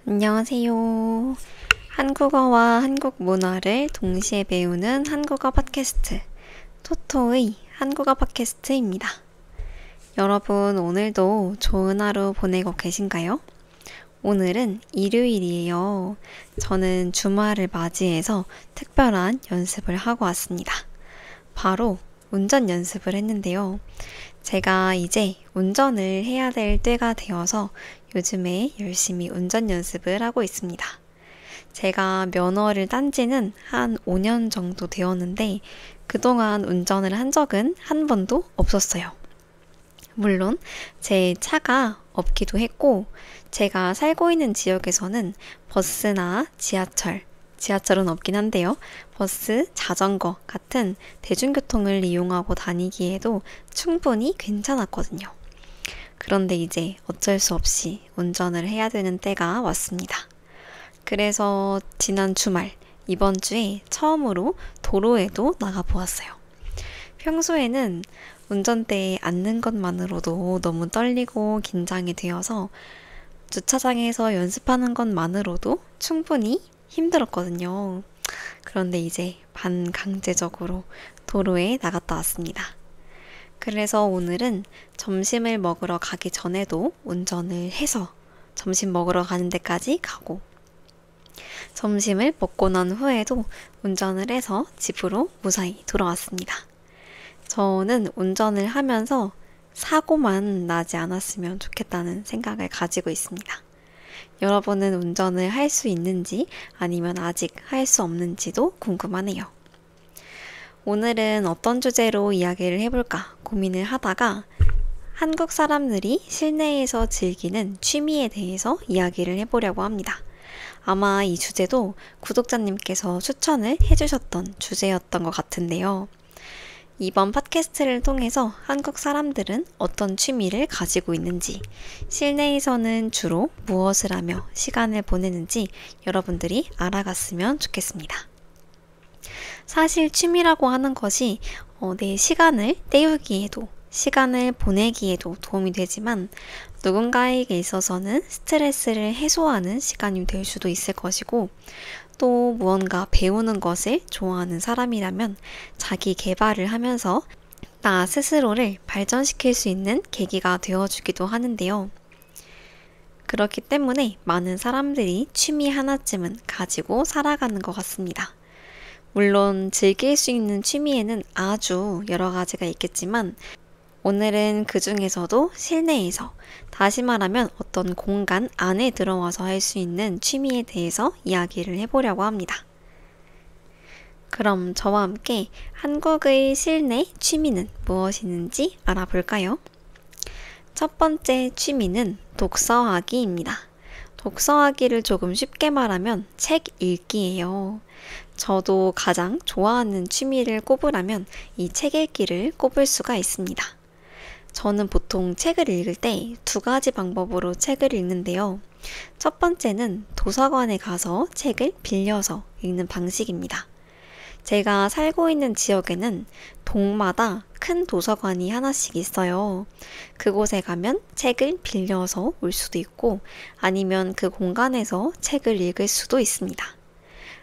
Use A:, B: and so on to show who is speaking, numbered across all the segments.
A: 안녕하세요. 한국어와 한국 문화를 동시에 배우는 한국어 팟캐스트, 토토의 한국어 팟캐스트입니다. 여러분, 오늘도 좋은 하루 보내고 계신가요? 오늘은 일요일이에요. 저는 주말을 맞이해서 특별한 연습을 하고 왔습니다. 바로 운전 연습을 했는데요. 제가 이제 운전을 해야 될 때가 되어서 요즘에 열심히 운전 연습을 하고 있습니다. 제가 면허를 딴 지는 한 5년 정도 되었는데 그동안 운전을 한 적은 한 번도 없었어요. 물론 제 차가 없기도 했고 제가 살고 있는 지역에서는 버스나 지하철은 없긴 한데요. 버스, 자전거 같은 대중교통을 이용하고 다니기에도 충분히 괜찮았거든요. 그런데 이제 어쩔 수 없이 운전을 해야 되는 때가 왔습니다. 그래서 지난 주말, 이번 주에 처음으로 도로에도 나가보았어요. 평소에는 운전대에 앉는 것만으로도 너무 떨리고 긴장이 되어서 주차장에서 연습하는 것만으로도 충분히 힘들었거든요. 그런데 이제 반강제적으로 도로에 나갔다 왔습니다. 그래서 오늘은 점심을 먹으러 가기 전에도 운전을 해서 점심 먹으러 가는 데까지 가고 점심을 먹고 난 후에도 운전을 해서 집으로 무사히 돌아왔습니다. 저는 운전을 하면서 사고만 나지 않았으면 좋겠다는 생각을 가지고 있습니다. 여러분은 운전을 할 수 있는지 아니면 아직 할 수 없는지도 궁금하네요. 오늘은 어떤 주제로 이야기를 해볼까 고민을 하다가 한국 사람들이 실내에서 즐기는 취미에 대해서 이야기를 해보려고 합니다. 아마 이 주제도 구독자님께서 추천을 해주셨던 주제였던 것 같은데요. 이번 팟캐스트를 통해서 한국 사람들은 어떤 취미를 가지고 있는지, 실내에서는 주로 무엇을 하며 시간을 보내는지 여러분들이 알아갔으면 좋겠습니다. 사실 취미라고 하는 것이 내 시간을 때우기에도, 시간을 보내기에도 도움이 되지만 누군가에게 있어서는 스트레스를 해소하는 시간이 될 수도 있을 것이고 또 무언가 배우는 것을 좋아하는 사람이라면 자기 개발을 하면서 나 스스로를 발전시킬 수 있는 계기가 되어주기도 하는데요. 그렇기 때문에 많은 사람들이 취미 하나쯤은 가지고 살아가는 것 같습니다. 물론 즐길 수 있는 취미에는 아주 여러 가지가 있겠지만 오늘은 그 중에서도 실내에서, 다시 말하면 어떤 공간 안에 들어와서 할 수 있는 취미에 대해서 이야기를 해보려고 합니다. 그럼 저와 함께 한국의 실내 취미는 무엇이는지 알아볼까요? 첫 번째 취미는 독서하기입니다. 독서하기를 조금 쉽게 말하면 책 읽기예요. 저도 가장 좋아하는 취미를 꼽으라면 이 책 읽기를 꼽을 수가 있습니다. 저는 보통 책을 읽을 때 두 가지 방법으로 책을 읽는데요. 첫 번째는 도서관에 가서 책을 빌려서 읽는 방식입니다. 제가 살고 있는 지역에는 동마다 큰 도서관이 하나씩 있어요. 그곳에 가면 책을 빌려서 올 수도 있고 아니면 그 공간에서 책을 읽을 수도 있습니다.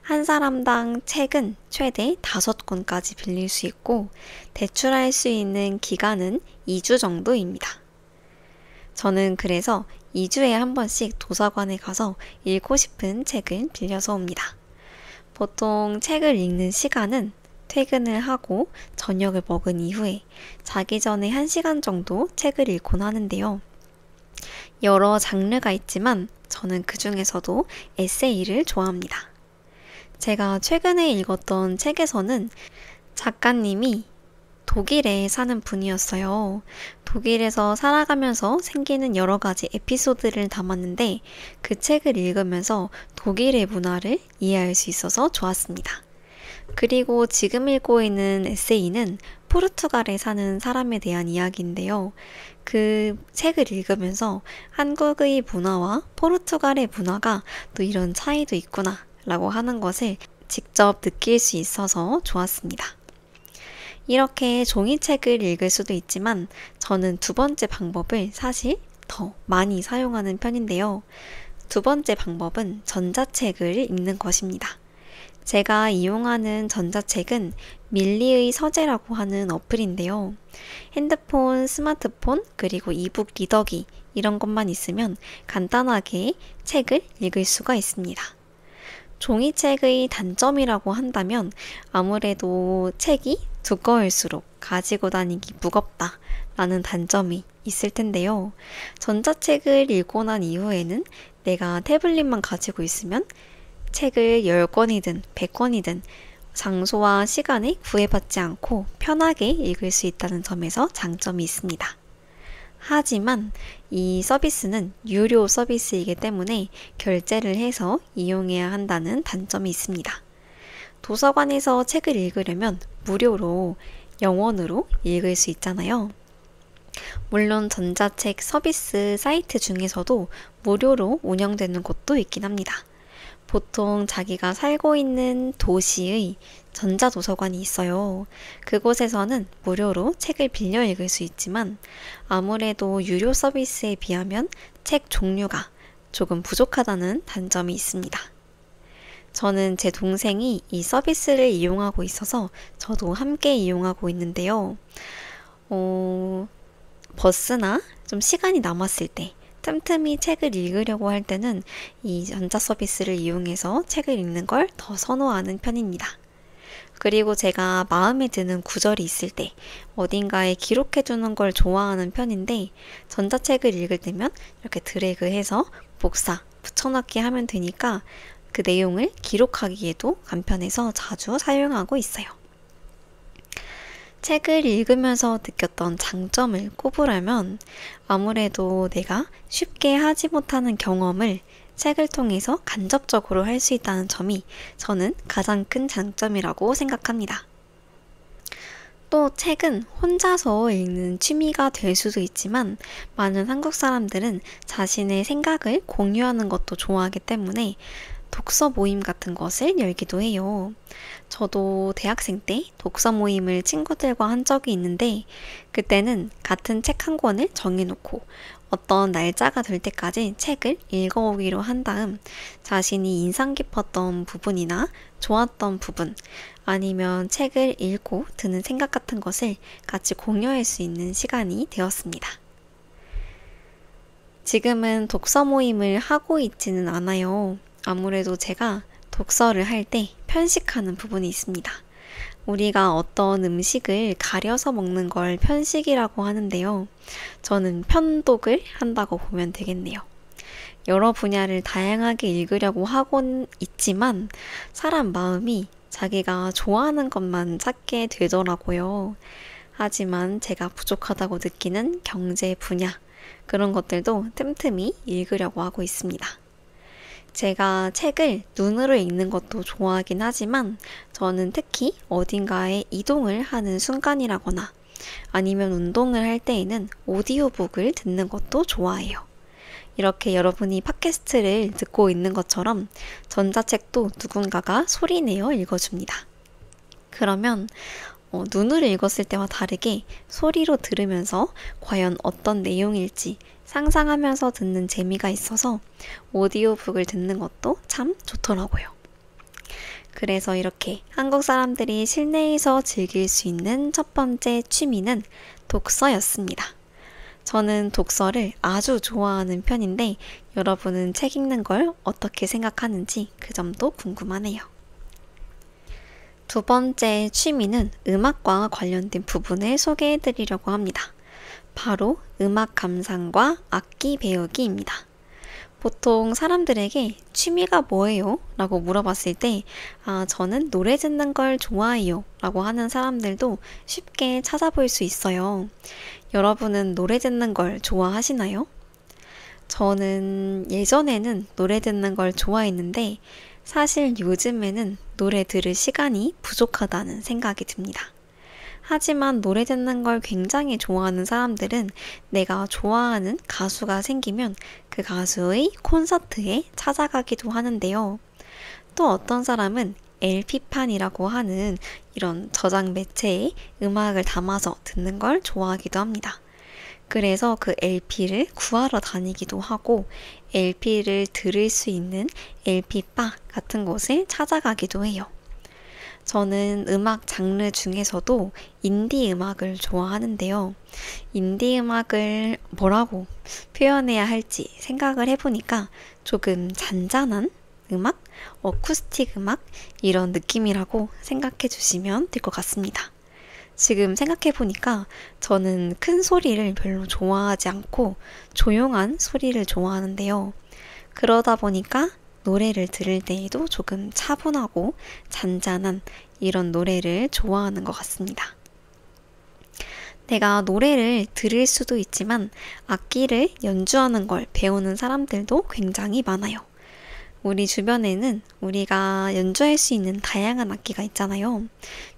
A: 한 사람당 책은 최대 5권까지 빌릴 수 있고 대출할 수 있는 기간은 2주 정도입니다. 저는 그래서 2주에 한 번씩 도서관에 가서 읽고 싶은 책을 빌려서 옵니다. 보통 책을 읽는 시간은 퇴근을 하고 저녁을 먹은 이후에 자기 전에 1시간 정도 책을 읽곤 하는데요. 여러 장르가 있지만 저는 그 중에서도 에세이를 좋아합니다. 제가 최근에 읽었던 책에서는 작가님이 독일에 사는 분이었어요. 독일에서 살아가면서 생기는 여러 가지 에피소드를 담았는데 그 책을 읽으면서 독일의 문화를 이해할 수 있어서 좋았습니다. 그리고 지금 읽고 있는 에세이는 포르투갈에 사는 사람에 대한 이야기인데요. 그 책을 읽으면서 한국의 문화와 포르투갈의 문화가 또 이런 차이도 있구나 라고 하는 것을 직접 느낄 수 있어서 좋았습니다. 이렇게 종이책을 읽을 수도 있지만 저는 두 번째 방법을 사실 더 많이 사용하는 편인데요. 두 번째 방법은 전자책을 읽는 것입니다. 제가 이용하는 전자책은 밀리의 서재라고 하는 어플인데요. 핸드폰, 스마트폰, 그리고 이북 리더기 이런 것만 있으면 간단하게 책을 읽을 수가 있습니다. 종이책의 단점이라고 한다면 아무래도 책이 두꺼울수록 가지고 다니기 무겁다 라는 단점이 있을 텐데요. 전자책을 읽고 난 이후에는 내가 태블릿만 가지고 있으면 책을 10권이든 100권이든 장소와 시간에 구애받지 않고 편하게 읽을 수 있다는 점에서 장점이 있습니다. 하지만 이 서비스는 유료 서비스이기 때문에 결제를 해서 이용해야 한다는 단점이 있습니다. 도서관에서 책을 읽으려면 무료로 영원으로 읽을 수 있잖아요. 물론 전자책 서비스 사이트 중에서도 무료로 운영되는 곳도 있긴 합니다. 보통 자기가 살고 있는 도시의 전자도서관이 있어요. 그곳에서는 무료로 책을 빌려 읽을 수 있지만 아무래도 유료 서비스에 비하면 책 종류가 조금 부족하다는 단점이 있습니다. 저는 제 동생이 이 서비스를 이용하고 있어서 저도 함께 이용하고 있는데요. 버스나 좀 시간이 남았을 때 틈틈이 책을 읽으려고 할 때는 이 전자 서비스를 이용해서 책을 읽는 걸 더 선호하는 편입니다. 그리고 제가 마음에 드는 구절이 있을 때 어딘가에 기록해두는 걸 좋아하는 편인데 전자책을 읽을 때면 이렇게 드래그해서 복사, 붙여넣기 하면 되니까 그 내용을 기록하기에도 간편해서 자주 사용하고 있어요. 책을 읽으면서 느꼈던 장점을 꼽으라면 아무래도 내가 쉽게 하지 못하는 경험을 책을 통해서 간접적으로 할 수 있다는 점이 저는 가장 큰 장점이라고 생각합니다. 또 책은 혼자서 읽는 취미가 될 수도 있지만 많은 한국 사람들은 자신의 생각을 공유하는 것도 좋아하기 때문에 독서 모임 같은 것을 열기도 해요. 저도 대학생 때 독서 모임을 친구들과 한 적이 있는데 그때는 같은 책 한 권을 정해놓고 어떤 날짜가 될 때까지 책을 읽어오기로 한 다음 자신이 인상 깊었던 부분이나 좋았던 부분 아니면 책을 읽고 드는 생각 같은 것을 같이 공유할 수 있는 시간이 되었습니다. 지금은 독서 모임을 하고 있지는 않아요. 아무래도 제가 독서를 할 때 편식하는 부분이 있습니다. 우리가 어떤 음식을 가려서 먹는 걸 편식이라고 하는데요. 저는 편독을 한다고 보면 되겠네요. 여러 분야를 다양하게 읽으려고 하곤 있지만 사람 마음이 자기가 좋아하는 것만 찾게 되더라고요. 하지만 제가 부족하다고 느끼는 경제 분야, 그런 것들도 틈틈이 읽으려고 하고 있습니다. 제가 책을 눈으로 읽는 것도 좋아하긴 하지만 저는 특히 어딘가에 이동을 하는 순간이라거나 아니면 운동을 할 때에는 오디오북을 듣는 것도 좋아해요. 이렇게 여러분이 팟캐스트를 듣고 있는 것처럼 전자책도 누군가가 소리내어 읽어줍니다. 그러면 눈으로 읽었을 때와 다르게 소리로 들으면서 과연 어떤 내용일지 상상하면서 듣는 재미가 있어서 오디오북을 듣는 것도 참 좋더라고요. 그래서 이렇게 한국 사람들이 실내에서 즐길 수 있는 첫 번째 취미는 독서였습니다. 저는 독서를 아주 좋아하는 편인데 여러분은 책 읽는 걸 어떻게 생각하는지 그 점도 궁금하네요. 두 번째 취미는 음악과 관련된 부분을 소개해 드리려고 합니다. 바로 음악 감상과 악기 배우기입니다. 보통 사람들에게 취미가 뭐예요? 라고 물어봤을 때 저는 노래 듣는 걸 좋아해요 라고 하는 사람들도 쉽게 찾아볼 수 있어요. 여러분은 노래 듣는 걸 좋아하시나요? 저는 예전에는 노래 듣는 걸 좋아했는데 사실 요즘에는 노래 들을 시간이 부족하다는 생각이 듭니다. 하지만 노래 듣는 걸 굉장히 좋아하는 사람들은 내가 좋아하는 가수가 생기면 그 가수의 콘서트에 찾아가기도 하는데요. 또 어떤 사람은 LP판이라고 하는 이런 저장 매체에 음악을 담아서 듣는 걸 좋아하기도 합니다. 그래서 그 LP를 구하러 다니기도 하고 LP를 들을 수 있는 LP바 같은 곳을 찾아가기도 해요. 저는 음악 장르 중에서도 인디 음악을 좋아하는데요. 인디 음악을 뭐라고 표현해야 할지 생각을 해보니까 조금 잔잔한 음악, 어쿠스틱 음악 이런 느낌이라고 생각해 주시면 될 것 같습니다. 지금 생각해보니까 저는 큰 소리를 별로 좋아하지 않고 조용한 소리를 좋아하는데요. 그러다 보니까 노래를 들을 때에도 조금 차분하고 잔잔한 이런 노래를 좋아하는 것 같습니다. 내가 노래를 들을 수도 있지만 악기를 연주하는 걸 배우는 사람들도 굉장히 많아요. 우리 주변에는 우리가 연주할 수 있는 다양한 악기가 있잖아요.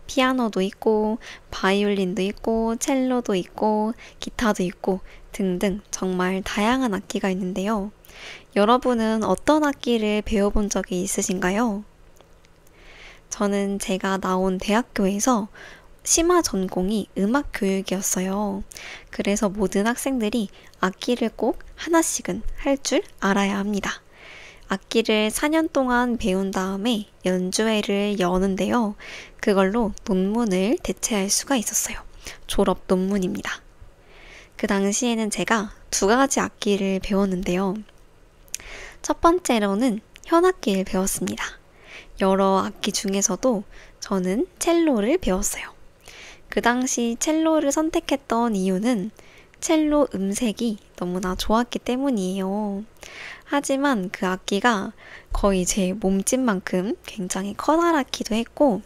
A: 피아노도 있고, 바이올린도 있고, 첼로도 있고, 기타도 있고 등등 정말 다양한 악기가 있는데요. 여러분은 어떤 악기를 배워본 적이 있으신가요? 저는 제가 나온 대학교에서 심화 전공이 음악 교육이었어요. 그래서 모든 학생들이 악기를 꼭 하나씩은 할 줄 알아야 합니다. 악기를 4년 동안 배운 다음에 연주회를 여는데요. 그걸로 논문을 대체할 수가 있었어요. 졸업 논문입니다. 그 당시에는 제가 2가지 악기를 배웠는데요. 첫 번째로는 현악기를 배웠습니다. 여러 악기 중에서도 저는 첼로를 배웠어요. 그 당시 첼로를 선택했던 이유는 첼로 음색이 너무나 좋았기 때문이에요. 하지만 그 악기가 거의 제 몸집만큼 굉장히 커다랗기도 했고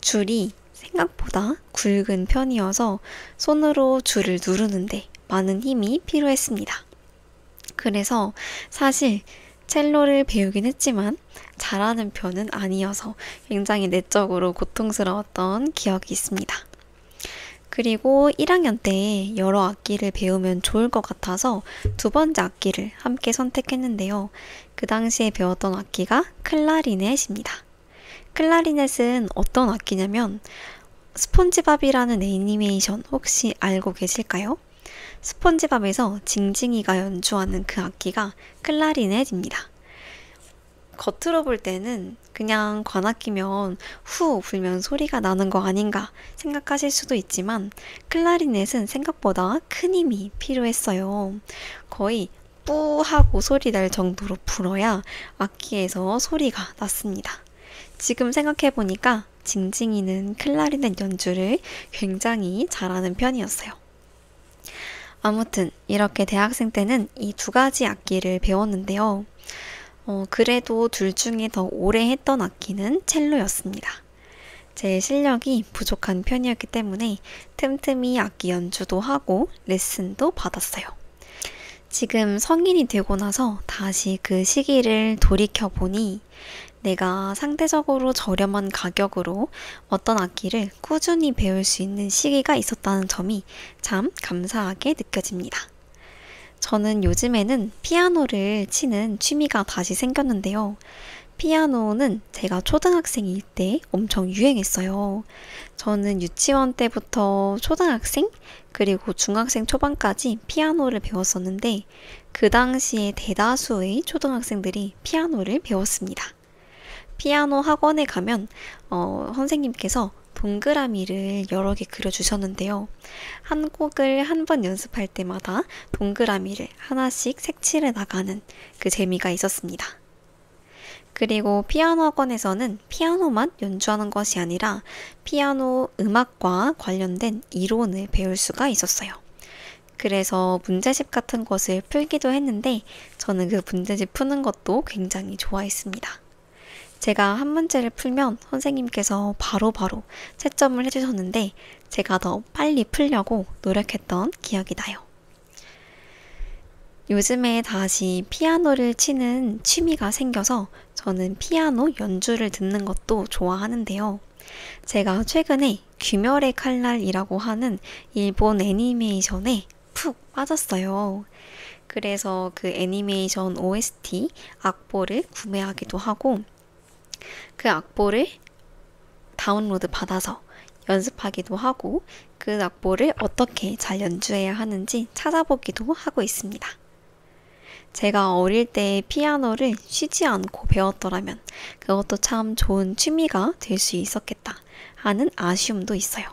A: 줄이 생각보다 굵은 편이어서 손으로 줄을 누르는데 많은 힘이 필요했습니다. 그래서 사실 첼로를 배우긴 했지만 잘하는 편은 아니어서 굉장히 내적으로 고통스러웠던 기억이 있습니다. 그리고 1학년 때 여러 악기를 배우면 좋을 것 같아서 2번째 악기를 함께 선택했는데요. 그 당시에 배웠던 악기가 클라리넷입니다. 클라리넷은 어떤 악기냐면 스폰지밥이라는 애니메이션 혹시 알고 계실까요? 스폰지밥에서 징징이가 연주하는 그 악기가 클라리넷입니다. 겉으로 볼 때는 그냥 관악기면 후 불면 소리가 나는 거 아닌가 생각하실 수도 있지만 클라리넷은 생각보다 큰 힘이 필요했어요. 거의 뿌 하고 소리 날 정도로 불어야 악기에서 소리가 났습니다. 지금 생각해보니까 징징이는 클라리넷 연주를 굉장히 잘하는 편이었어요. 아무튼 이렇게 대학생 때는 이 2가지 악기를 배웠는데요. 그래도 둘 중에 더 오래 했던 악기는 첼로였습니다. 제 실력이 부족한 편이었기 때문에 틈틈이 악기 연주도 하고 레슨도 받았어요. 지금 성인이 되고 나서 다시 그 시기를 돌이켜보니 내가 상대적으로 저렴한 가격으로 어떤 악기를 꾸준히 배울 수 있는 시기가 있었다는 점이 참 감사하게 느껴집니다. 저는 요즘에는 피아노를 치는 취미가 다시 생겼는데요. 피아노는 제가 초등학생일 때 엄청 유행했어요. 저는 유치원 때부터 초등학생 그리고 중학생 초반까지 피아노를 배웠었는데 그 당시에 대다수의 초등학생들이 피아노를 배웠습니다. 피아노 학원에 가면 선생님께서 동그라미를 여러 개 그려주셨는데요. 한 곡을 한 번 연습할 때마다 동그라미를 하나씩 색칠해 나가는 그 재미가 있었습니다. 그리고 피아노 학원에서는 피아노만 연주하는 것이 아니라 피아노 음악과 관련된 이론을 배울 수가 있었어요. 그래서 문제집 같은 것을 풀기도 했는데 저는 그 문제집 푸는 것도 굉장히 좋아했습니다. 제가 한 문제를 풀면 선생님께서 바로바로 채점을 해주셨는데 제가 더 빨리 풀려고 노력했던 기억이 나요. 요즘에 다시 피아노를 치는 취미가 생겨서 저는 피아노 연주를 듣는 것도 좋아하는데요. 제가 최근에 귀멸의 칼날이라고 하는 일본 애니메이션에 푹 빠졌어요. 그래서 그 애니메이션 OST 악보를 구매하기도 하고 그 악보를 다운로드 받아서 연습하기도 하고 그 악보를 어떻게 잘 연주해야 하는지 찾아보기도 하고 있습니다. 제가 어릴 때 피아노를 쉬지 않고 배웠더라면 그것도 참 좋은 취미가 될 수 있었겠다 하는 아쉬움도 있어요.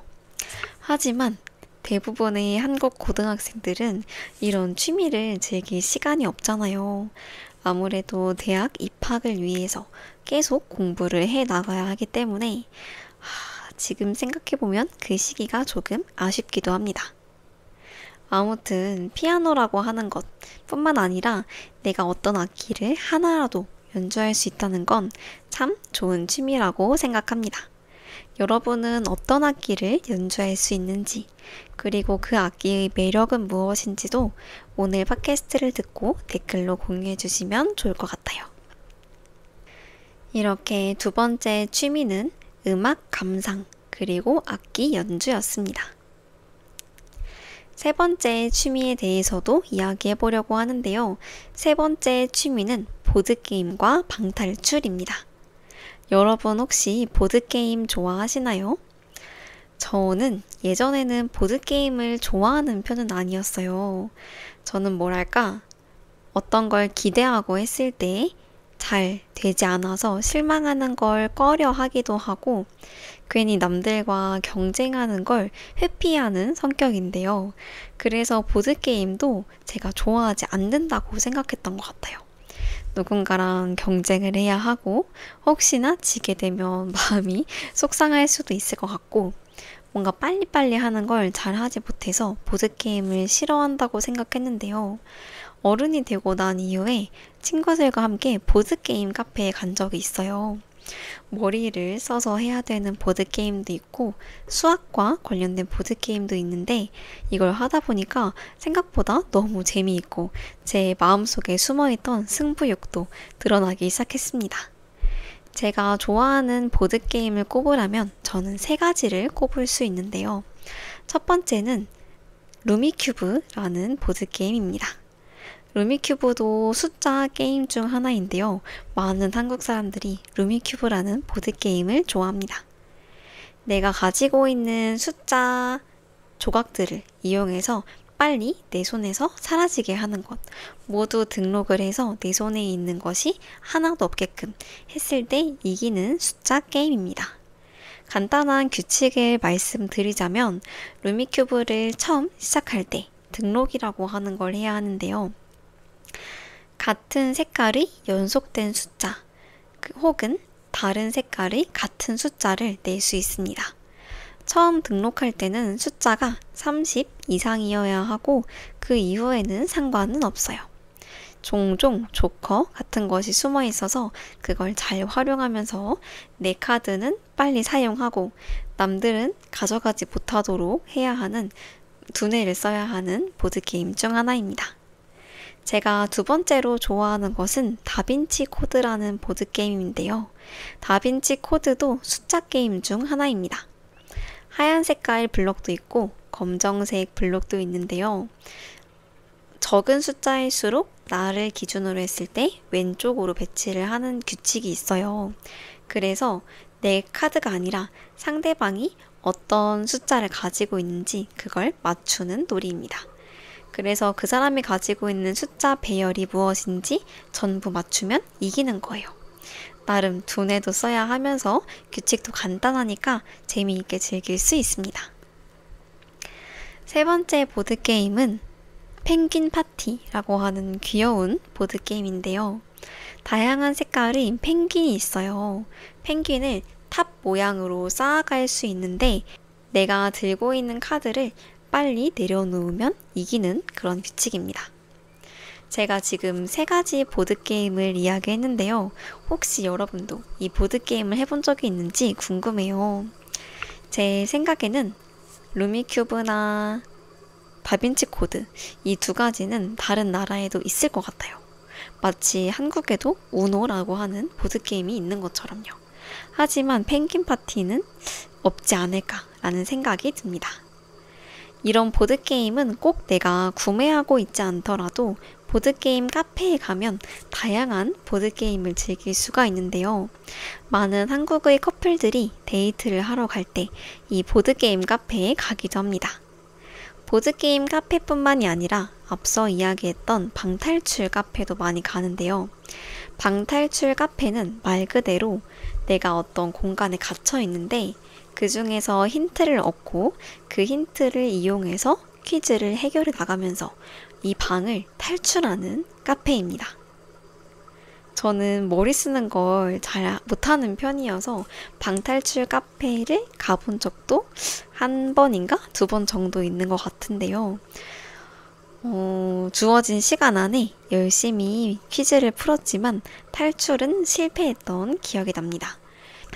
A: 하지만 대부분의 한국 고등학생들은 이런 취미를 즐길 시간이 없잖아요. 아무래도 대학 입학을 위해서 계속 공부를 해 나가야 하기 때문에 지금 생각해보면 그 시기가 조금 아쉽기도 합니다. 아무튼 피아노라고 하는 것 뿐만 아니라 내가 어떤 악기를 하나라도 연주할 수 있다는 건 참 좋은 취미라고 생각합니다. 여러분은 어떤 악기를 연주할 수 있는지, 그리고 그 악기의 매력은 무엇인지도 오늘 팟캐스트를 듣고 댓글로 공유해 주시면 좋을 것 같아요. 이렇게 두 번째 취미는 음악 감상, 그리고 악기 연주였습니다. 세 번째 취미에 대해서도 이야기해 보려고 하는데요. 세 번째 취미는 보드게임과 방탈출입니다. 여러분 혹시 보드게임 좋아하시나요? 저는 예전에는 보드게임을 좋아하는 편은 아니었어요. 저는 뭐랄까, 어떤 걸 기대하고 했을 때 잘 되지 않아서 실망하는 걸 꺼려 하기도 하고 괜히 남들과 경쟁하는 걸 회피하는 성격인데요. 그래서 보드게임도 제가 좋아하지 않는다고 생각했던 것 같아요. 누군가랑 경쟁을 해야 하고 혹시나 지게 되면 마음이 속상할 수도 있을 것 같고 뭔가 빨리빨리 하는 걸 잘 하지 못해서 보드게임을 싫어한다고 생각했는데요. 어른이 되고 난 이후에 친구들과 함께 보드게임 카페에 간 적이 있어요. 머리를 써서 해야 되는 보드게임도 있고 수학과 관련된 보드게임도 있는데 이걸 하다 보니까 생각보다 너무 재미있고 제 마음속에 숨어있던 승부욕도 드러나기 시작했습니다. 제가 좋아하는 보드게임을 꼽으라면 저는 세 가지를 꼽을 수 있는데요. 첫 번째는 루미큐브라는 보드게임입니다. 루미큐브도 숫자 게임 중 하나인데요. 많은 한국 사람들이 루미큐브라는 보드게임을 좋아합니다. 내가 가지고 있는 숫자 조각들을 이용해서 빨리 내 손에서 사라지게 하는 것, 모두 등록을 해서 내 손에 있는 것이 하나도 없게끔 했을 때 이기는 숫자 게임입니다. 간단한 규칙을 말씀드리자면 루미큐브를 처음 시작할 때 등록이라고 하는 걸 해야 하는데요. 같은 색깔의 연속된 숫자 혹은 다른 색깔의 같은 숫자를 낼 수 있습니다. 처음 등록할 때는 숫자가 30 이상이어야 하고 그 이후에는 상관은 없어요. 종종 조커 같은 것이 숨어 있어서 그걸 잘 활용하면서 내 카드는 빨리 사용하고 남들은 가져가지 못하도록 해야 하는 두뇌를 써야 하는 보드게임 중 하나입니다. 제가 두 번째로 좋아하는 것은 다빈치 코드라는 보드게임인데요. 다빈치 코드도 숫자 게임 중 하나입니다. 하얀 색깔 블록도 있고 검정색 블록도 있는데요. 적은 숫자일수록 나를 기준으로 했을 때 왼쪽으로 배치를 하는 규칙이 있어요. 그래서 내 카드가 아니라 상대방이 어떤 숫자를 가지고 있는지 그걸 맞추는 놀이입니다. 그래서 그 사람이 가지고 있는 숫자 배열이 무엇인지 전부 맞추면 이기는 거예요. 나름 두뇌도 써야 하면서 규칙도 간단하니까 재미있게 즐길 수 있습니다. 세 번째 보드게임은 펭귄 파티라고 하는 귀여운 보드게임인데요. 다양한 색깔의 펭귄이 있어요. 펭귄을 탑 모양으로 쌓아갈 수 있는데 내가 들고 있는 카드를 빨리 내려놓으면 이기는 그런 규칙입니다. 제가 지금 세 가지 보드게임을 이야기했는데요. 혹시 여러분도 이 보드게임을 해본 적이 있는지 궁금해요. 제 생각에는 루미큐브나 다빈치 코드 이 두 가지는 다른 나라에도 있을 것 같아요. 마치 한국에도 우노라고 하는 보드게임이 있는 것처럼요. 하지만 펭귄 파티는 없지 않을까라는 생각이 듭니다. 이런 보드게임은 꼭 내가 구매하고 있지 않더라도 보드게임 카페에 가면 다양한 보드게임을 즐길 수가 있는데요. 많은 한국의 커플들이 데이트를 하러 갈 때 이 보드게임 카페에 가기도 합니다. 보드게임 카페뿐만이 아니라 앞서 이야기했던 방탈출 카페도 많이 가는데요. 방탈출 카페는 말 그대로 내가 어떤 공간에 갇혀 있는데 그 중에서 힌트를 얻고 그 힌트를 이용해서 퀴즈를 해결해 나가면서 이 방을 탈출하는 카페입니다. 저는 머리 쓰는 걸 잘 못하는 편이어서 방탈출 카페를 가본 적도 한 번인가 두 번 정도 있는 것 같은데요. 주어진 시간 안에 열심히 퀴즈를 풀었지만 탈출은 실패했던 기억이 납니다.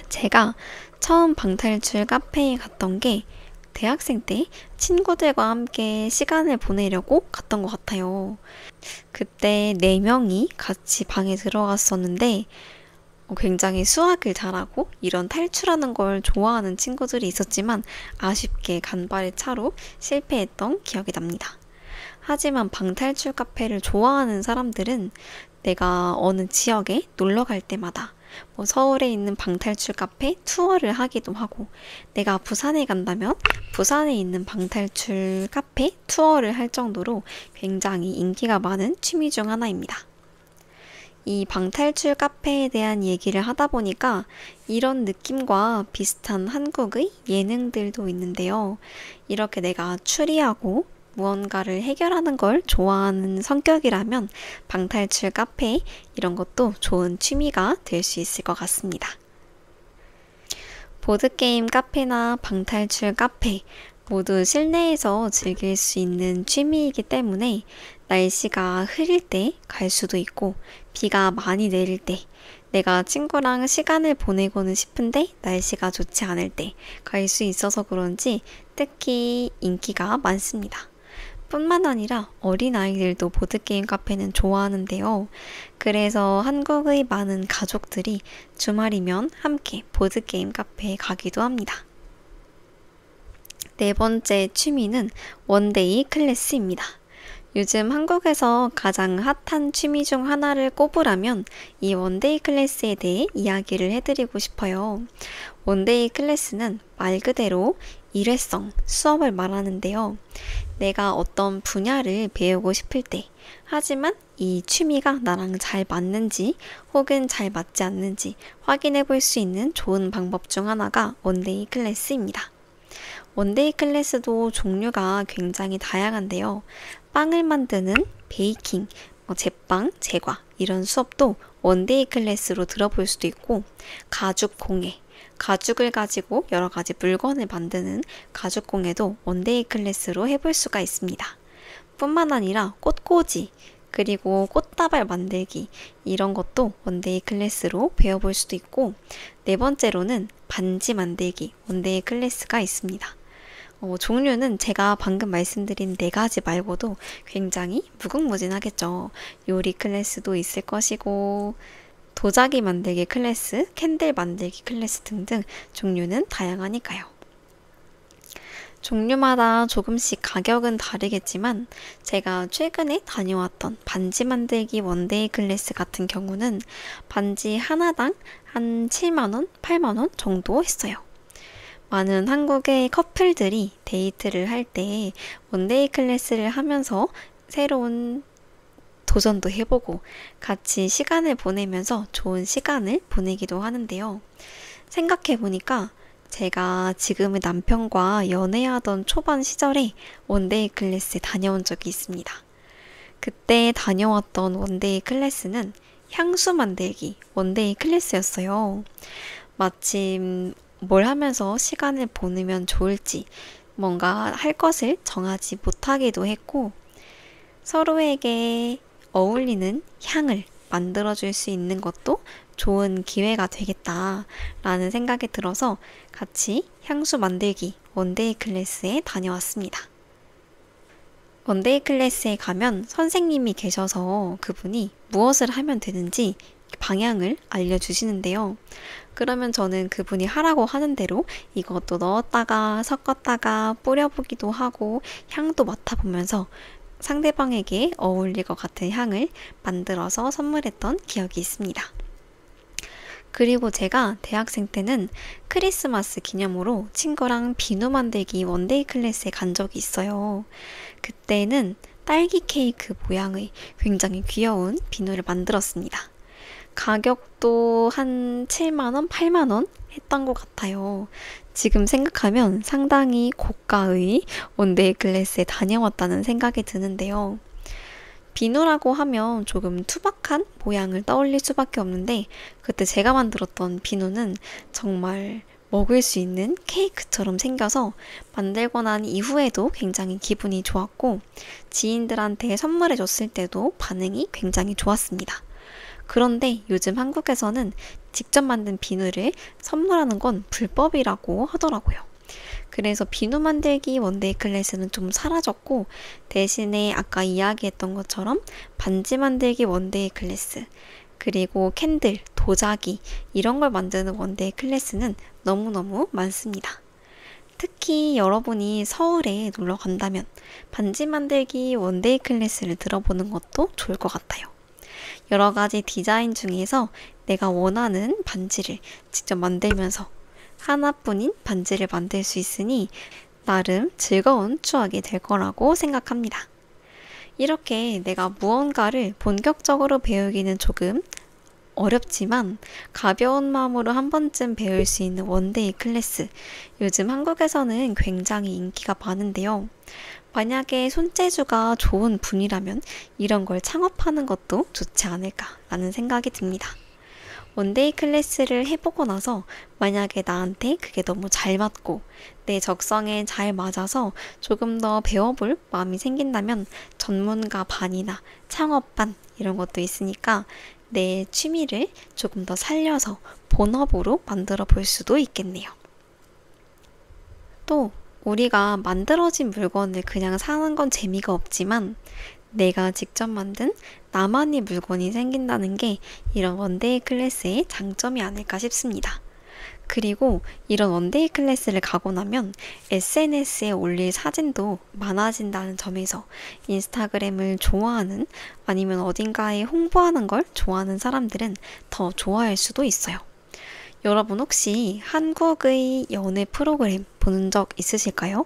A: 제가 처음 방탈출 카페에 갔던 게 대학생 때 친구들과 함께 시간을 보내려고 갔던 것 같아요. 그때 4명이 같이 방에 들어갔었는데 굉장히 수학을 잘하고 이런 탈출하는 걸 좋아하는 친구들이 있었지만 아쉽게 간발의 차로 실패했던 기억이 납니다. 하지만 방탈출 카페를 좋아하는 사람들은 내가 어느 지역에 놀러 갈 때마다 서울에 있는 방탈출 카페 투어를 하기도 하고 내가 부산에 간다면 부산에 있는 방탈출 카페 투어를 할 정도로 굉장히 인기가 많은 취미 중 하나입니다. 이 방탈출 카페에 대한 얘기를 하다 보니까 이런 느낌과 비슷한 한국의 예능들도 있는데요. 이렇게 내가 추리하고 무언가를 해결하는 걸 좋아하는 성격이라면 방탈출 카페 이런 것도 좋은 취미가 될 수 있을 것 같습니다. 보드게임 카페나 방탈출 카페 모두 실내에서 즐길 수 있는 취미이기 때문에 날씨가 흐릴 때 갈 수도 있고 비가 많이 내릴 때 내가 친구랑 시간을 보내고는 싶은데 날씨가 좋지 않을 때 갈 수 있어서 그런지 특히 인기가 많습니다. 뿐만 아니라 어린아이들도 보드게임 카페는 좋아하는데요. 그래서 한국의 많은 가족들이 주말이면 함께 보드게임 카페에 가기도 합니다. 네 번째 취미는 원데이 클래스입니다. 요즘 한국에서 가장 핫한 취미 중 하나를 꼽으라면 이 원데이 클래스에 대해 이야기를 해드리고 싶어요. 원데이 클래스는 말 그대로 일회성 수업을 말하는데요. 내가 어떤 분야를 배우고 싶을 때, 하지만 이 취미가 나랑 잘 맞는지 혹은 잘 맞지 않는지 확인해 볼 수 있는 좋은 방법 중 하나가 원데이 클래스입니다. 원데이 클래스도 종류가 굉장히 다양한데요. 빵을 만드는 베이킹, 제빵, 제과 이런 수업도 원데이 클래스로 들어볼 수도 있고 가죽 공예, 가죽을 가지고 여러 가지 물건을 만드는 가죽 공예도 원데이 클래스로 해볼 수가 있습니다. 뿐만 아니라 꽃꽂이, 그리고 꽃다발 만들기 이런 것도 원데이 클래스로 배워볼 수도 있고 네 번째로는 반지 만들기 원데이 클래스가 있습니다. 종류는 제가 방금 말씀드린 4가지 말고도 굉장히 무궁무진하겠죠. 요리 클래스도 있을 것이고 도자기 만들기 클래스, 캔들 만들기 클래스 등등 종류는 다양하니까요. 종류마다 조금씩 가격은 다르겠지만 제가 최근에 다녀왔던 반지 만들기 원데이 클래스 같은 경우는 반지 하나당 한 7만원, 8만원 정도 했어요. 많은 한국의 커플들이 데이트를 할 때 원데이 클래스를 하면서 새로운 도전도 해보고 같이 시간을 보내면서 좋은 시간을 보내기도 하는데요. 생각해보니까 제가 지금의 남편과 연애하던 초반 시절에 원데이 클래스에 다녀온 적이 있습니다. 그때 다녀왔던 원데이 클래스는 향수 만들기 원데이 클래스였어요. 마침 뭘 하면서 시간을 보내면 좋을지 뭔가 할 것을 정하지 못하기도 했고 서로에게 어울리는 향을 만들어줄 수 있는 것도 좋은 기회가 되겠다라는 생각이 들어서 같이 향수 만들기 원데이 클래스에 다녀왔습니다. 원데이 클래스에 가면 선생님이 계셔서 그분이 무엇을 하면 되는지 방향을 알려주시는데요. 그러면 저는 그분이 하라고 하는 대로 이것도 넣었다가 섞었다가 뿌려보기도 하고 향도 맡아보면서 상대방에게 어울릴 것 같은 향을 만들어서 선물했던 기억이 있습니다. 그리고 제가 대학생 때는 크리스마스 기념으로 친구랑 비누 만들기 원데이 클래스에 간 적이 있어요. 그때는 딸기 케이크 모양의 굉장히 귀여운 비누를 만들었습니다. 가격도 한 7만원, 8만원 했던 것 같아요. 지금 생각하면 상당히 고가의 원데이 클래스에 다녀왔다는 생각이 드는데요. 비누라고 하면 조금 투박한 모양을 떠올릴 수밖에 없는데 그때 제가 만들었던 비누는 정말 먹을 수 있는 케이크처럼 생겨서 만들고 난 이후에도 굉장히 기분이 좋았고 지인들한테 선물해 줬을 때도 반응이 굉장히 좋았습니다. 그런데 요즘 한국에서는 직접 만든 비누를 선물하는 건 불법이라고 하더라고요. 그래서 비누 만들기 원데이 클래스는 좀 사라졌고 대신에 아까 이야기했던 것처럼 반지 만들기 원데이 클래스 그리고 캔들, 도자기 이런 걸 만드는 원데이 클래스는 너무너무 많습니다. 특히 여러분이 서울에 놀러 간다면 반지 만들기 원데이 클래스를 들어보는 것도 좋을 것 같아요. 여러 가지 디자인 중에서 내가 원하는 반지를 직접 만들면서 하나뿐인 반지를 만들 수 있으니 나름 즐거운 추억이 될 거라고 생각합니다. 이렇게 내가 무언가를 본격적으로 배우기는 조금 어렵지만 가벼운 마음으로 한 번쯤 배울 수 있는 원데이 클래스 요즘 한국에서는 굉장히 인기가 많은데요. 만약에 손재주가 좋은 분이라면 이런 걸 창업하는 것도 좋지 않을까라는 생각이 듭니다. 원데이 클래스를 해보고 나서 만약에 나한테 그게 너무 잘 맞고 내 적성에 잘 맞아서 조금 더 배워볼 마음이 생긴다면 전문가 반이나 창업 반 이런 것도 있으니까 내 취미를 조금 더 살려서 본업으로 만들어 볼 수도 있겠네요. 또 우리가 만들어진 물건을 그냥 사는 건 재미가 없지만 내가 직접 만든 나만의 물건이 생긴다는 게 이런 원데이 클래스의 장점이 아닐까 싶습니다. 그리고 이런 원데이 클래스를 가고 나면 SNS에 올릴 사진도 많아진다는 점에서 인스타그램을 좋아하는 아니면 어딘가에 홍보하는 걸 좋아하는 사람들은 더 좋아할 수도 있어요. 여러분 혹시 한국의 연애 프로그램 보는 적 있으실까요?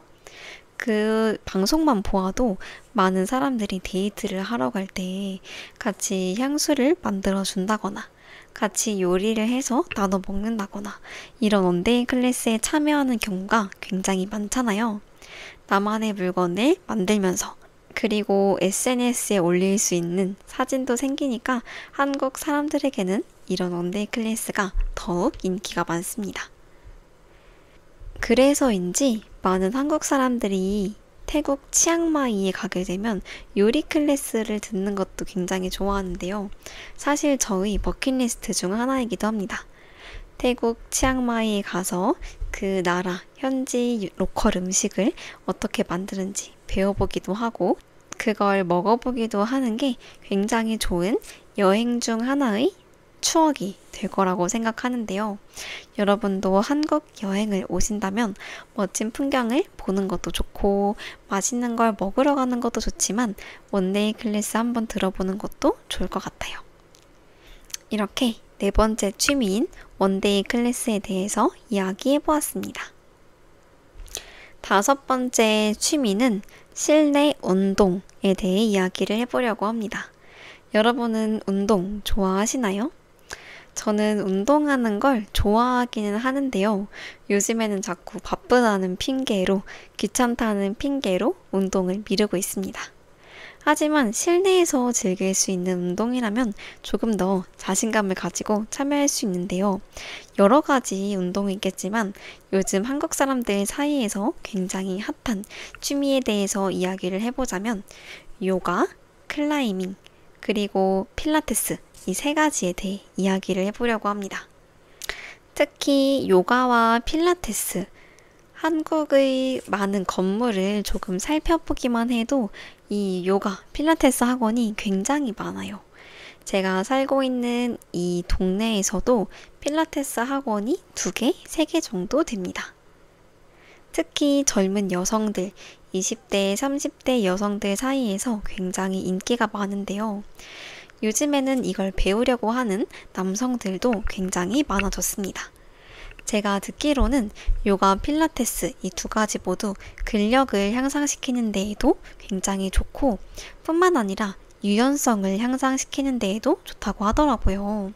A: 그 방송만 보아도 많은 사람들이 데이트를 하러 갈 때 같이 향수를 만들어 준다거나 같이 요리를 해서 나눠 먹는다거나 이런 원데이 클래스에 참여하는 경우가 굉장히 많잖아요. 나만의 물건을 만들면서 그리고 SNS에 올릴 수 있는 사진도 생기니까 한국 사람들에게는 이런 원데이 클래스가 더욱 인기가 많습니다. 그래서인지 많은 한국 사람들이 태국 치앙마이에 가게 되면 요리 클래스를 듣는 것도 굉장히 좋아하는데요. 사실 저의 버킷리스트 중 하나이기도 합니다. 태국 치앙마이에 가서 그 나라 현지 로컬 음식을 어떻게 만드는지 배워보기도 하고 그걸 먹어보기도 하는 게 굉장히 좋은 여행 중 하나의 추억이 될 거라고 생각하는데요. 여러분도 한국 여행을 오신다면 멋진 풍경을 보는 것도 좋고 맛있는 걸 먹으러 가는 것도 좋지만 원데이 클래스 한번 들어보는 것도 좋을 것 같아요. 이렇게 네 번째 취미인 원데이 클래스에 대해서 이야기해 보았습니다. 다섯 번째 취미는 실내 운동에 대해 이야기를 해보려고 합니다. 여러분은 운동 좋아하시나요? 저는 운동하는 걸 좋아하기는 하는데요. 요즘에는 자꾸 바쁘다는 핑계로, 귀찮다는 핑계로 운동을 미루고 있습니다. 하지만 실내에서 즐길 수 있는 운동이라면 조금 더 자신감을 가지고 참여할 수 있는데요. 여러 가지 운동이 있겠지만 요즘 한국 사람들 사이에서 굉장히 핫한 취미에 대해서 이야기를 해보자면 요가, 클라이밍, 그리고 필라테스 이 세 가지에 대해 이야기를 해보려고 합니다. 특히 요가와 필라테스, 한국의 많은 건물을 조금 살펴보기만 해도 이 요가, 필라테스 학원이 굉장히 많아요. 제가 살고 있는 이 동네에서도 필라테스 학원이 2개, 3개 정도 됩니다. 특히 젊은 여성들, 20대, 30대 여성들 사이에서 굉장히 인기가 많은데요. 요즘에는 이걸 배우려고 하는 남성들도 굉장히 많아졌습니다. 제가 듣기로는 요가, 필라테스 이 2가지 모두 근력을 향상시키는 데에도 굉장히 좋고 뿐만 아니라 유연성을 향상시키는 데에도 좋다고 하더라고요.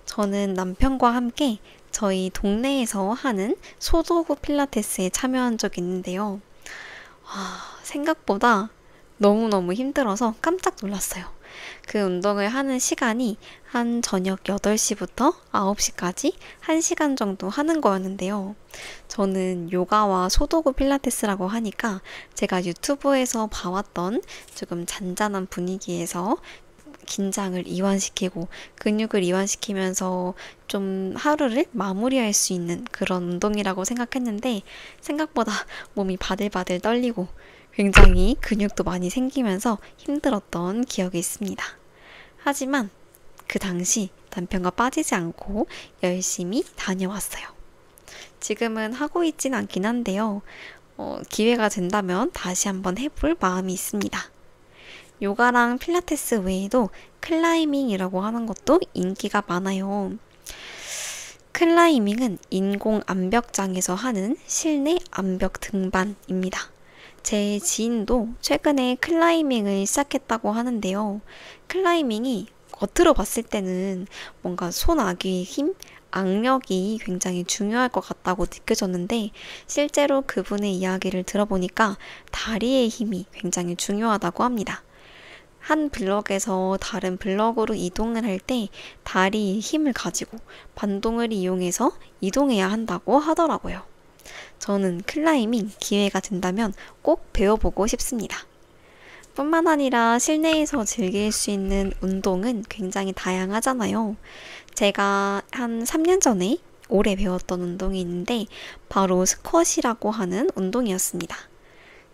A: 저는 남편과 함께 저희 동네에서 하는 소도구 필라테스에 참여한 적이 있는데요. 생각보다 너무너무 힘들어서 깜짝 놀랐어요. 그 운동을 하는 시간이 한 저녁 8시부터 9시까지 1시간 정도 하는 거였는데요. 저는 요가와 소도구 필라테스라고 하니까 제가 유튜브에서 봐왔던 조금 잔잔한 분위기에서 긴장을 이완시키고 근육을 이완시키면서 좀 하루를 마무리할 수 있는 그런 운동이라고 생각했는데 생각보다 몸이 바들바들 떨리고 굉장히 근육도 많이 생기면서 힘들었던 기억이 있습니다. 하지만 그 당시 남편과 빠지지 않고 열심히 다녀왔어요. 지금은 하고 있진 않긴 한데요. 기회가 된다면 다시 한번 해볼 마음이 있습니다. 요가랑 필라테스 외에도 클라이밍이라고 하는 것도 인기가 많아요. 클라이밍은 인공 암벽장에서 하는 실내 암벽 등반입니다. 제 지인도 최근에 클라이밍을 시작했다고 하는데요. 클라이밍이 겉으로 봤을 때는 뭔가 손아귀의 힘, 악력이 굉장히 중요할 것 같다고 느껴졌는데 실제로 그분의 이야기를 들어보니까 다리의 힘이 굉장히 중요하다고 합니다. 한 블럭에서 다른 블럭으로 이동을 할 때 다리의 힘을 가지고 반동을 이용해서 이동해야 한다고 하더라고요. 저는 클라이밍 기회가 된다면 꼭 배워보고 싶습니다. 뿐만 아니라 실내에서 즐길 수 있는 운동은 굉장히 다양하잖아요. 제가 한 3년 전에 오래 배웠던 운동이 있는데 바로 스쿼시라고 하는 운동이었습니다.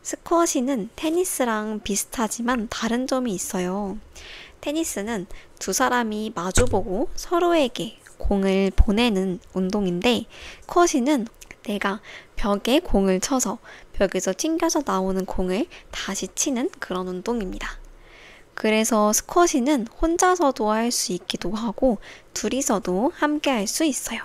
A: 스쿼시는 테니스랑 비슷하지만 다른 점이 있어요. 테니스는 2사람이 마주보고 서로에게 공을 보내는 운동인데 스쿼시는 내가 벽에 공을 쳐서 벽에서 튕겨서 나오는 공을 다시 치는 그런 운동입니다. 그래서 스쿼시는 혼자서도 할 수 있기도 하고 둘이서도 함께 할 수 있어요.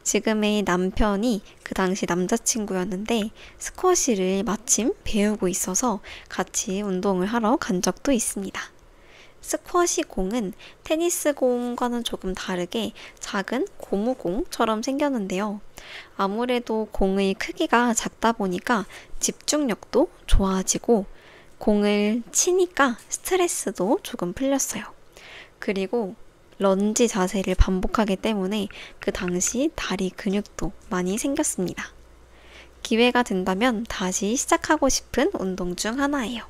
A: 지금의 남편이 그 당시 남자친구였는데 스쿼시를 마침 배우고 있어서 같이 운동을 하러 간 적도 있습니다. 스쿼시 공은 테니스 공과는 조금 다르게 작은 고무공처럼 생겼는데요. 아무래도 공의 크기가 작다 보니까 집중력도 좋아지고 공을 치니까 스트레스도 조금 풀렸어요. 그리고 런지 자세를 반복하기 때문에 그 당시 다리 근육도 많이 생겼습니다. 기회가 된다면 다시 시작하고 싶은 운동 중 하나예요.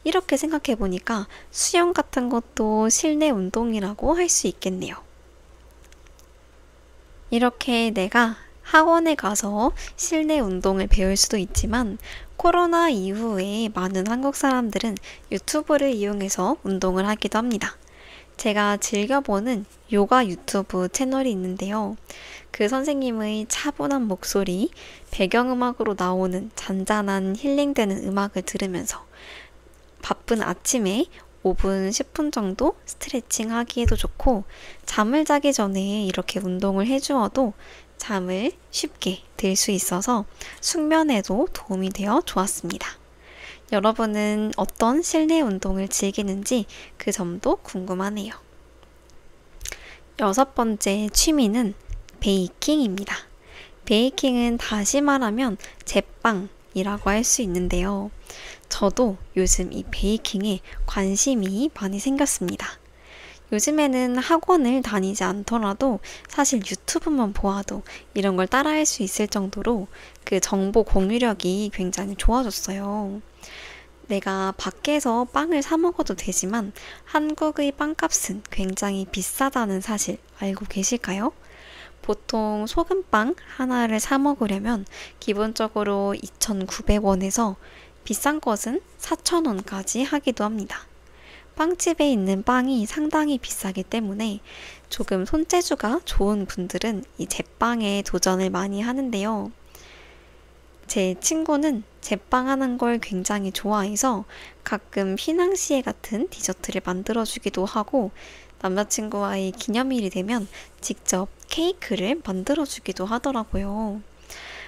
A: 이렇게 생각해 보니까 수영 같은 것도 실내 운동이라고 할 수 있겠네요. 이렇게 내가 학원에 가서 실내 운동을 배울 수도 있지만 코로나 이후에 많은 한국 사람들은 유튜브를 이용해서 운동을 하기도 합니다. 제가 즐겨보는 요가 유튜브 채널이 있는데요. 그 선생님의 차분한 목소리, 배경음악으로 나오는 잔잔한 힐링되는 음악을 들으면서 바쁜 아침에 5분, 10분 정도 스트레칭 하기에도 좋고 잠을 자기 전에 이렇게 운동을 해주어도 잠을 쉽게 들 수 있어서 숙면에도 도움이 되어 좋았습니다. 여러분은 어떤 실내 운동을 즐기는지 그 점도 궁금하네요. 6번째 취미는 베이킹입니다. 베이킹은 다시 말하면 제빵이라고 할 수 있는데요. 저도 요즘 이 베이킹에 관심이 많이 생겼습니다. 요즘에는 학원을 다니지 않더라도 사실 유튜브만 보아도 이런 걸 따라할 수 있을 정도로 그 정보 공유력이 굉장히 좋아졌어요. 내가 밖에서 빵을 사 먹어도 되지만 한국의 빵값은 굉장히 비싸다는 사실 알고 계실까요? 보통 소금빵 하나를 사 먹으려면 기본적으로 2,900원에서 비싼 것은 4,000원까지 하기도 합니다. 빵집에 있는 빵이 상당히 비싸기 때문에 조금 손재주가 좋은 분들은 이 제빵에 도전을 많이 하는데요. 제 친구는 제빵 하는 걸 굉장히 좋아해서 가끔 휘낭시에 같은 디저트를 만들어주기도 하고 남자친구와의 기념일이 되면 직접 케이크를 만들어주기도 하더라고요.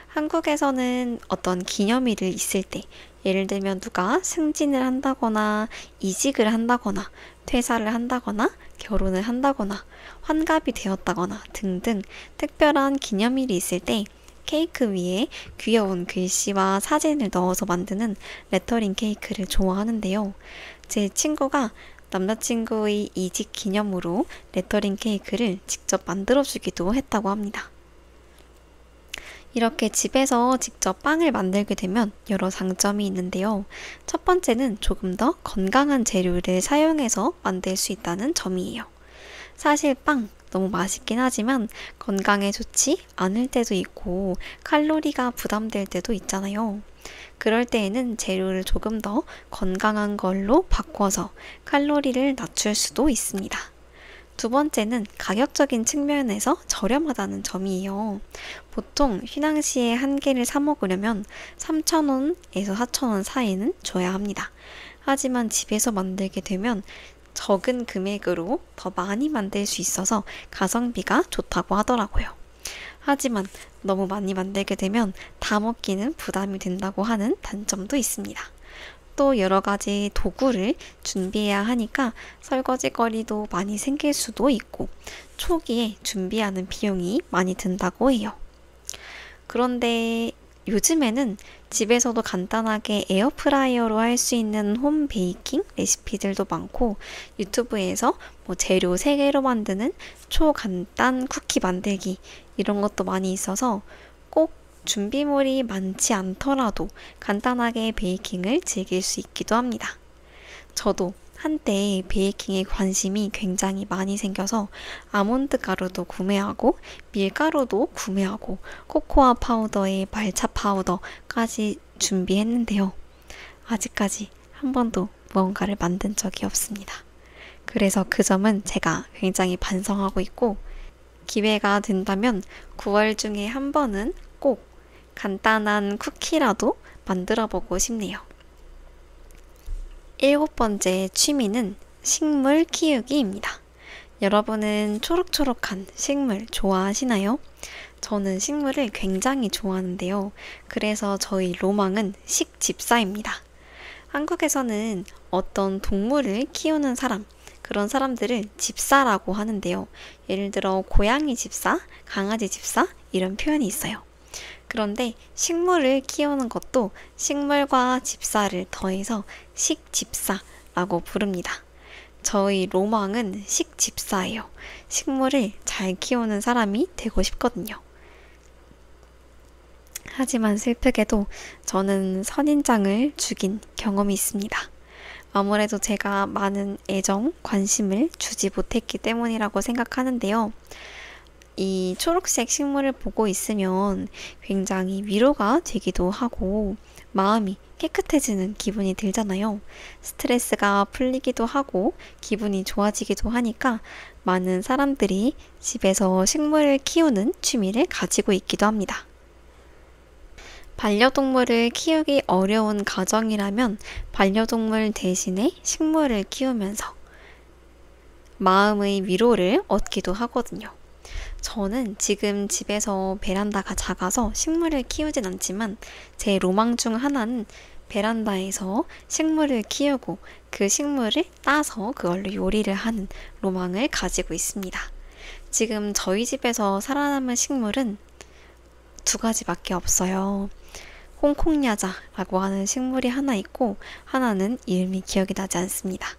A: 한국에서는 어떤 기념일을 있을 때, 예를 들면 누가 승진을 한다거나 이직을 한다거나 퇴사를 한다거나 결혼을 한다거나 환갑이 되었다거나 등등 특별한 기념일이 있을 때 케이크 위에 귀여운 글씨와 사진을 넣어서 만드는 레터링 케이크를 좋아하는데요. 제 친구가 남자친구의 이직 기념으로 레터링 케이크를 직접 만들어주기도 했다고 합니다. 이렇게 집에서 직접 빵을 만들게 되면 여러 장점이 있는데요. 첫 번째는 조금 더 건강한 재료를 사용해서 만들 수 있다는 점이에요. 사실 빵 너무 맛있긴 하지만 건강에 좋지 않을 때도 있고 칼로리가 부담될 때도 있잖아요. 그럴 때에는 재료를 조금 더 건강한 걸로 바꿔서 칼로리를 낮출 수도 있습니다. 두 번째는 가격적인 측면에서 저렴하다는 점이에요. 보통 휘낭시에 한 개를 사 먹으려면 3,000원에서 4,000원 사이는 줘야 합니다. 하지만 집에서 만들게 되면 적은 금액으로 더 많이 만들 수 있어서 가성비가 좋다고 하더라고요. 하지만 너무 많이 만들게 되면 다 먹기는 부담이 된다고 하는 단점도 있습니다. 또 여러 가지 도구를 준비해야 하니까 설거지 거리도 많이 생길 수도 있고 초기에 준비하는 비용이 많이 든다고 해요. 그런데 요즘에는 집에서도 간단하게 에어프라이어로 할 수 있는 홈 베이킹 레시피들도 많고 유튜브에서 재료 3개로 만드는 초간단 쿠키 만들기 이런 것도 많이 있어서 꼭 준비물이 많지 않더라도 간단하게 베이킹을 즐길 수 있기도 합니다. 저도 한때 베이킹에 관심이 굉장히 많이 생겨서 아몬드 가루도 구매하고 밀가루도 구매하고 코코아 파우더에 말차 파우더까지 준비했는데요. 아직까지 한 번도 무언가를 만든 적이 없습니다. 그래서 그 점은 제가 굉장히 반성하고 있고 기회가 된다면 9월 중에 한 번은 꼭 간단한 쿠키라도 만들어 보고 싶네요. 7번째 취미는 식물 키우기입니다. 여러분은 초록초록한 식물 좋아하시나요? 저는 식물을 굉장히 좋아하는데요. 그래서 저희 로망은 식집사입니다. 한국에서는 어떤 동물을 키우는 사람, 그런 사람들을 집사라고 하는데요. 예를 들어 고양이 집사, 강아지 집사 이런 표현이 있어요. 그런데 식물을 키우는 것도 식물과 집사를 더해서 식집사라고 부릅니다. 저희 로망은 식집사예요. 식물을 잘 키우는 사람이 되고 싶거든요. 하지만 슬프게도 저는 선인장을 죽인 경험이 있습니다. 아무래도 제가 많은 애정, 관심을 주지 못했기 때문이라고 생각하는데요. 이 초록색 식물을 보고 있으면 굉장히 위로가 되기도 하고 마음이 깨끗해지는 기분이 들잖아요. 스트레스가 풀리기도 하고 기분이 좋아지기도 하니까 많은 사람들이 집에서 식물을 키우는 취미를 가지고 있기도 합니다. 반려동물을 키우기 어려운 가정이라면 반려동물 대신에 식물을 키우면서 마음의 위로를 얻기도 하거든요. 저는 지금 집에서 베란다가 작아서 식물을 키우진 않지만 제 로망 중 하나는 베란다에서 식물을 키우고 그 식물을 따서 그걸로 요리를 하는 로망을 가지고 있습니다. 지금 저희 집에서 살아남은 식물은 2가지밖에 없어요. 홍콩야자라고 하는 식물이 하나 있고 하나는 이름이 기억이 나지 않습니다.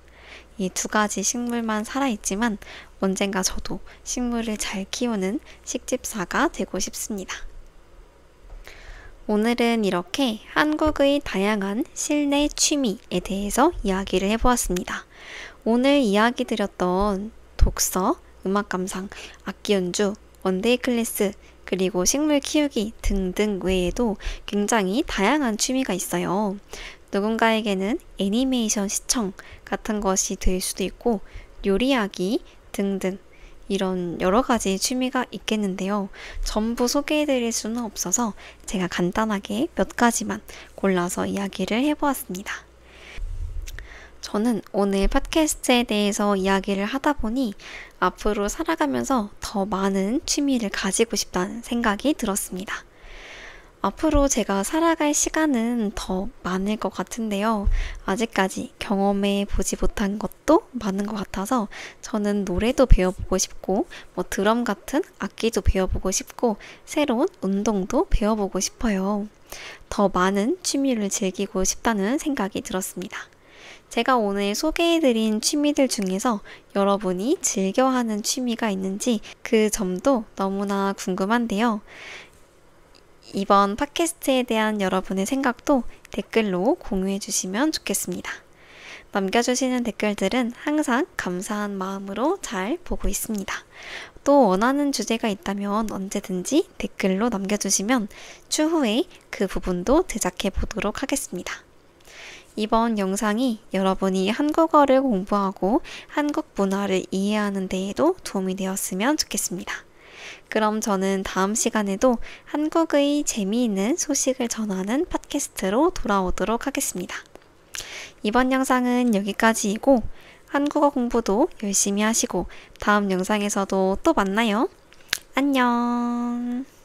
A: 이 2가지 식물만 살아있지만 언젠가 저도 식물을 잘 키우는 식집사가 되고 싶습니다. 오늘은 이렇게 한국의 다양한 실내 취미에 대해서 이야기를 해보았습니다. 오늘 이야기 드렸던 독서, 음악 감상, 악기 연주, 원데이 클래스, 그리고 식물 키우기 등등 외에도 굉장히 다양한 취미가 있어요. 누군가에게는 애니메이션 시청 같은 것이 될 수도 있고, 요리하기 등등 이런 여러 가지 취미가 있겠는데요. 전부 소개해드릴 수는 없어서 제가 간단하게 몇 가지만 골라서 이야기를 해보았습니다. 저는 오늘 팟캐스트에 대해서 이야기를 하다 보니 앞으로 살아가면서 더 많은 취미를 가지고 싶다는 생각이 들었습니다. 앞으로 제가 살아갈 시간은 더 많을 것 같은데요. 아직까지 경험해 보지 못한 것도 많은 것 같아서 저는 노래도 배워보고 싶고, 드럼 같은 악기도 배워보고 싶고, 새로운 운동도 배워보고 싶어요. 더 많은 취미를 즐기고 싶다는 생각이 들었습니다. 제가 오늘 소개해드린 취미들 중에서 여러분이 즐겨하는 취미가 있는지 그 점도 너무나 궁금한데요. 이번 팟캐스트에 대한 여러분의 생각도 댓글로 공유해 주시면 좋겠습니다. 남겨주시는 댓글들은 항상 감사한 마음으로 잘 보고 있습니다. 또 원하는 주제가 있다면 언제든지 댓글로 남겨주시면 추후에 그 부분도 제작해 보도록 하겠습니다. 이번 영상이 여러분이 한국어를 공부하고 한국 문화를 이해하는 데에도 도움이 되었으면 좋겠습니다. 그럼 저는 다음 시간에도 한국의 재미있는 소식을 전하는 팟캐스트로 돌아오도록 하겠습니다. 이번 영상은 여기까지이고 한국어 공부도 열심히 하시고 다음 영상에서도 또 만나요. 안녕.